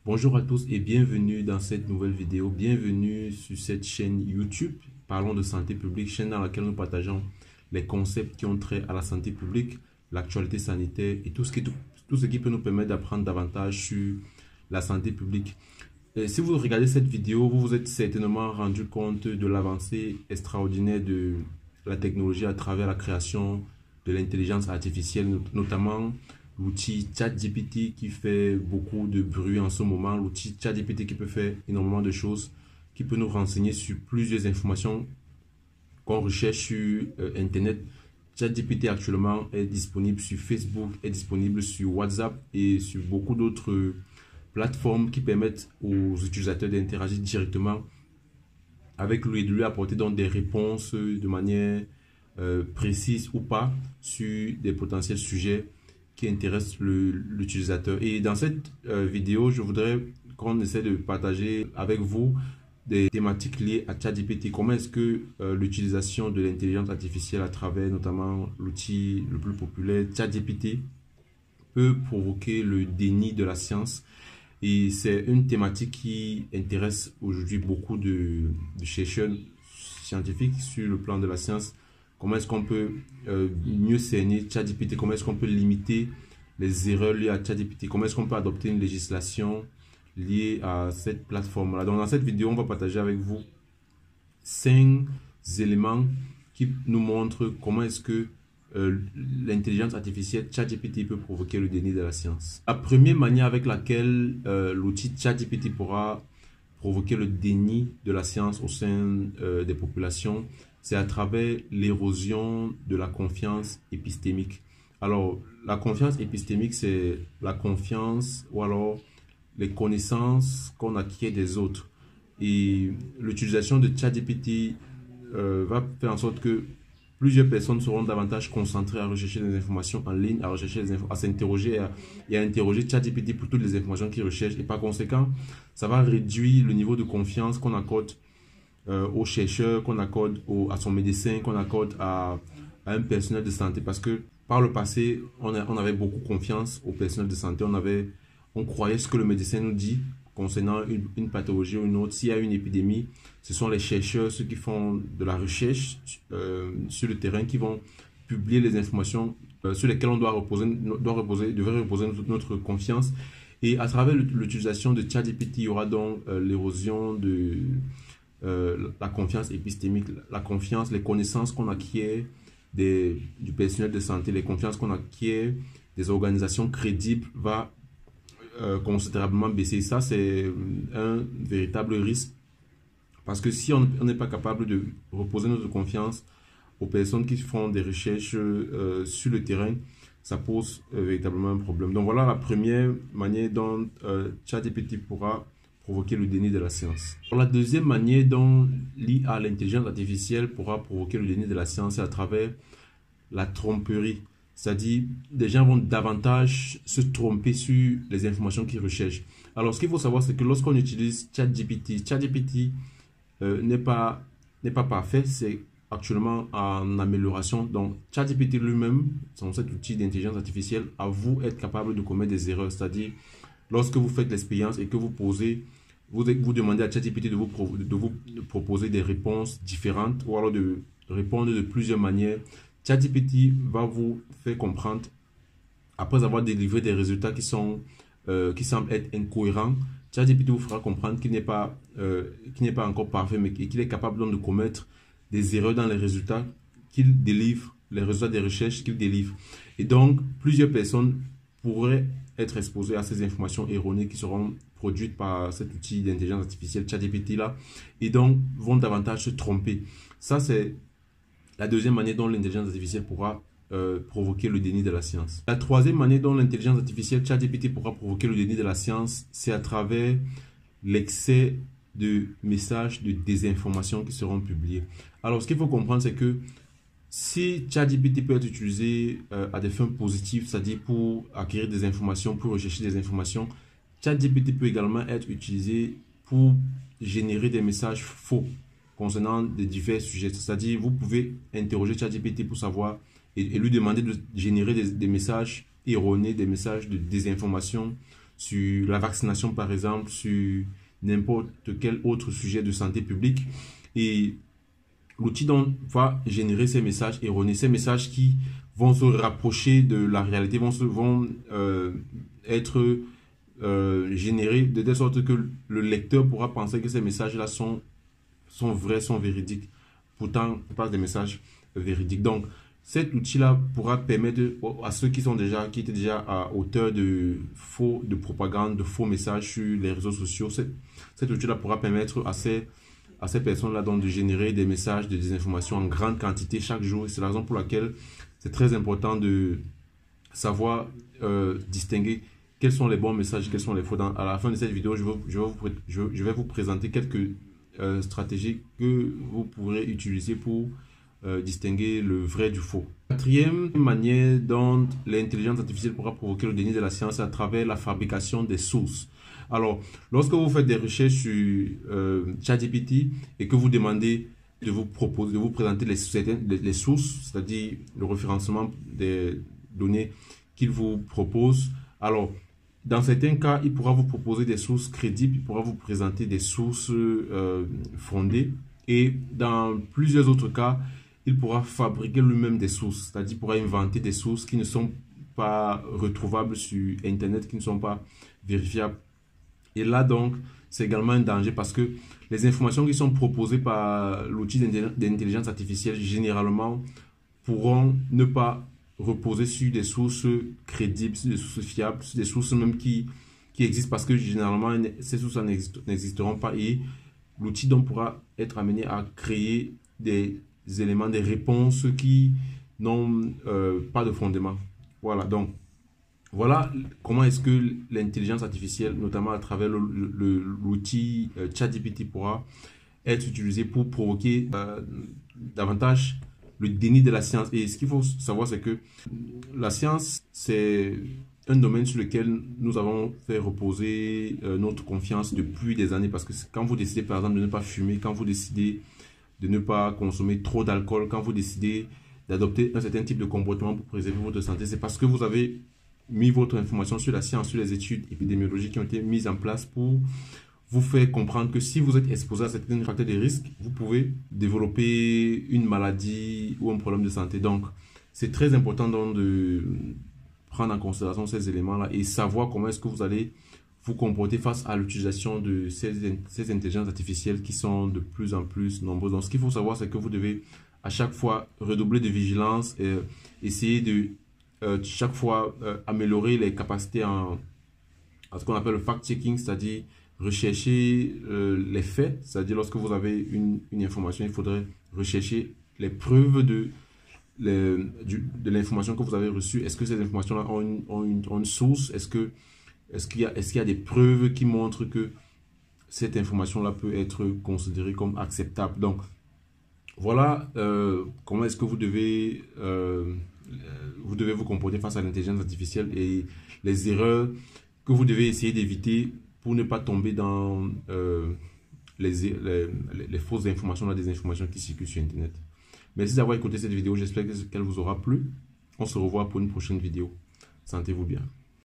Bonjour à tous et bienvenue dans cette nouvelle vidéo. Bienvenue sur cette chaîne YouTube. Parlons de santé publique, chaîne dans laquelle nous partageons les concepts qui ont trait à la santé publique, l'actualité sanitaire et tout ce qui peut nous permettre d'apprendre davantage sur la santé publique. Et si vous regardez cette vidéo, vous vous êtes certainement rendu compte de l'avancée extraordinaire de la technologie à travers la création de l'intelligence artificielle, notamment l'outil ChatGPT qui fait beaucoup de bruit en ce moment, l'outil ChatGPT qui peut faire énormément de choses, qui peut nous renseigner sur plusieurs informations qu'on recherche sur Internet. ChatGPT actuellement est disponible sur Facebook, est disponible sur WhatsApp et sur beaucoup d'autres plateformes qui permettent aux utilisateurs d'interagir directement avec lui et de lui apporter donc des réponses de manière précise ou pas sur des potentiels sujets qui intéressent l'utilisateur. Et dans cette vidéo, je voudrais qu'on essaie de partager avec vous des thématiques liées à ChatGPT. Comment est-ce que l'utilisation de l'intelligence artificielle à travers notamment l'outil le plus populaire, ChatGPT, peut provoquer le déni de la science. Et c'est une thématique qui intéresse aujourd'hui beaucoup de chercheurs scientifiques sur le plan de la science. Comment est-ce qu'on peut mieux cerner ChatGPT? Comment est-ce qu'on peut limiter les erreurs liées à ChatGPT? Comment est-ce qu'on peut adopter une législation liée à cette plateforme-là? Donc, dans cette vidéo, on va partager avec vous 5 éléments qui nous montrent comment est-ce que l'intelligence artificielle ChatGPT peut provoquer le déni de la science. La première manière avec laquelle l'outil ChatGPT pourra provoquer le déni de la science au sein des populations, c'est à travers l'érosion de la confiance épistémique. Alors, la confiance épistémique, c'est la confiance ou alors les connaissances qu'on acquiert des autres. Et l'utilisation de ChatGPT va faire en sorte que plusieurs personnes seront davantage concentrées à rechercher des informations en ligne, à s'interroger et à interroger ChatGPT pour toutes les informations qu'ils recherchent. Et par conséquent, ça va réduire le niveau de confiance qu'on accorde aux chercheurs, qu'on accorde à son médecin, qu'on accorde à un personnel de santé. Parce que par le passé, on avait beaucoup confiance au personnel de santé. On croyait ce que le médecin nous dit concernant une pathologie ou une autre. S'il y a une épidémie, ce sont les chercheurs, ceux qui font de la recherche sur le terrain, qui vont publier les informations sur lesquelles on devrait reposer notre confiance. Et à travers l'utilisation de ChatGPT, il y aura donc l'érosion de la confiance épistémique, la confiance, les connaissances qu'on acquiert du personnel de santé, les confiances qu'on acquiert des organisations crédibles va considérablement baisser. Ça, c'est un véritable risque parce que si on n'est pas capable de reposer notre confiance aux personnes qui font des recherches sur le terrain, ça pose véritablement un problème. Donc voilà la première manière dont ChatGPT pourra provoquer le déni de la science. La deuxième manière dont l'IA, l'intelligence artificielle, pourra provoquer le déni de la science, c'est à travers la tromperie. C'est-à-dire, des gens vont davantage se tromper sur les informations qu'ils recherchent. Alors, ce qu'il faut savoir, c'est que lorsqu'on utilise ChatGPT n'est pas parfait, c'est actuellement en amélioration. Donc, ChatGPT lui-même, cet outil d'intelligence artificielle, avoue être capable de commettre des erreurs. C'est-à-dire, lorsque vous faites l'expérience et que vous demandez à ChatGPT de vous proposer des réponses différentes ou alors de répondre de plusieurs manières, ChatGPT va vous faire comprendre, après avoir délivré des résultats qui semblent être incohérents, ChatGPT vous fera comprendre qu'il n'est pas encore parfait, mais qu'il est capable donc de commettre des erreurs dans les résultats qu'il délivre, les résultats des recherches qu'il délivre. Et donc, plusieurs personnes pourraient être exposées à ces informations erronées qui seront produites par cet outil d'intelligence artificielle ChatGPT là, et donc vont davantage se tromper. Ça, c'est la deuxième manière dont l'intelligence artificielle pourra provoquer le déni de la science. La troisième manière dont l'intelligence artificielle ChatGPT pourra provoquer le déni de la science, c'est à travers l'excès de messages de désinformation qui seront publiés. Alors, ce qu'il faut comprendre, c'est que si ChatGPT peut être utilisé à des fins positives, c'est-à-dire pour acquérir des informations, pour rechercher des informations, ChatGPT peut également être utilisé pour générer des messages faux concernant des divers sujets. C'est-à-dire, vous pouvez interroger ChatGPT pour savoir et lui demander de générer des messages erronés, des messages de désinformation sur la vaccination par exemple, sur n'importe quel autre sujet de santé publique. Et l'outil donc va générer ces messages erronés, ces messages qui vont se rapprocher de la réalité, vont être générés de telle sorte que le lecteur pourra penser que ces messages-là sont vrais, sont véridiques. Pourtant, on parle des messages véridiques. Donc, cet outil-là pourra permettre à ceux qui étaient déjà à hauteur de propagande, de faux messages sur les réseaux sociaux, cet outil-là pourra permettre à ces personnes-là donc de générer des messages de désinformation en grande quantité chaque jour. C'est la raison pour laquelle c'est très important de savoir distinguer quels sont les bons messages, quels sont les faux. À la fin de cette vidéo, je vais vous présenter quelques stratégies que vous pourrez utiliser pour distinguer le vrai du faux. Quatrième manière dont l'intelligence artificielle pourra provoquer le déni de la science, c'est à travers la fabrication des sources. Alors, lorsque vous faites des recherches sur ChatGPT et que vous demandez de vous présenter les sources, c'est-à-dire le référencement des données qu'il vous propose, alors, dans certains cas, il pourra vous proposer des sources crédibles, il pourra vous présenter des sources fondées. Et dans plusieurs autres cas, il pourra fabriquer lui-même des sources, c'est-à-dire il pourra inventer des sources qui ne sont pas retrouvables sur Internet, qui ne sont pas vérifiables. Et là donc, c'est également un danger parce que les informations qui sont proposées par l'outil d'intelligence artificielle, généralement, pourront ne pas reposer sur des sources crédibles, sur des sources fiables, sur des sources même qui existent parce que généralement, ces sources n'existeront pas et l'outil donc pourra être amené à créer des éléments, des réponses qui n'ont pas de fondement. Voilà, donc, voilà comment est-ce que l'intelligence artificielle, notamment à travers l'outil ChatGPT, pourra être utilisée pour provoquer davantage le déni de la science. Et ce qu'il faut savoir, c'est que la science, c'est un domaine sur lequel nous avons fait reposer notre confiance depuis des années. Parce que quand vous décidez, par exemple, de ne pas fumer, quand vous décidez de ne pas consommer trop d'alcool, quand vous décidez d'adopter un certain type de comportement pour préserver votre santé, c'est parce que vous avez mis votre information sur la science, sur les études épidémiologiques qui ont été mises en place pour vous faire comprendre que si vous êtes exposé à certains facteurs de risque, vous pouvez développer une maladie ou un problème de santé. Donc, c'est très important donc de prendre en considération ces éléments-là et savoir comment est-ce que vous allez vous comporter face à l'utilisation de ces intelligences artificielles qui sont de plus en plus nombreuses. Donc, ce qu'il faut savoir, c'est que vous devez à chaque fois redoubler de vigilance et essayer de chaque fois améliorer les capacités en ce qu'on appelle le fact-checking, c'est-à-dire rechercher les faits, c'est-à-dire lorsque vous avez une information, il faudrait rechercher les preuves de l'information que vous avez reçue. Est-ce que ces informations-là ont une source? Est-ce qu'il y a des preuves qui montrent que cette information-là peut être considérée comme acceptable? Donc, voilà comment est-ce que vous devez vous comporter face à l'intelligence artificielle et les erreurs que vous devez essayer d'éviter pour ne pas tomber dans les fausses informations, des informations qui circulent sur Internet. Merci d'avoir écouté cette vidéo, j'espère qu'elle vous aura plu. On se revoit pour une prochaine vidéo. Sentez-vous bien.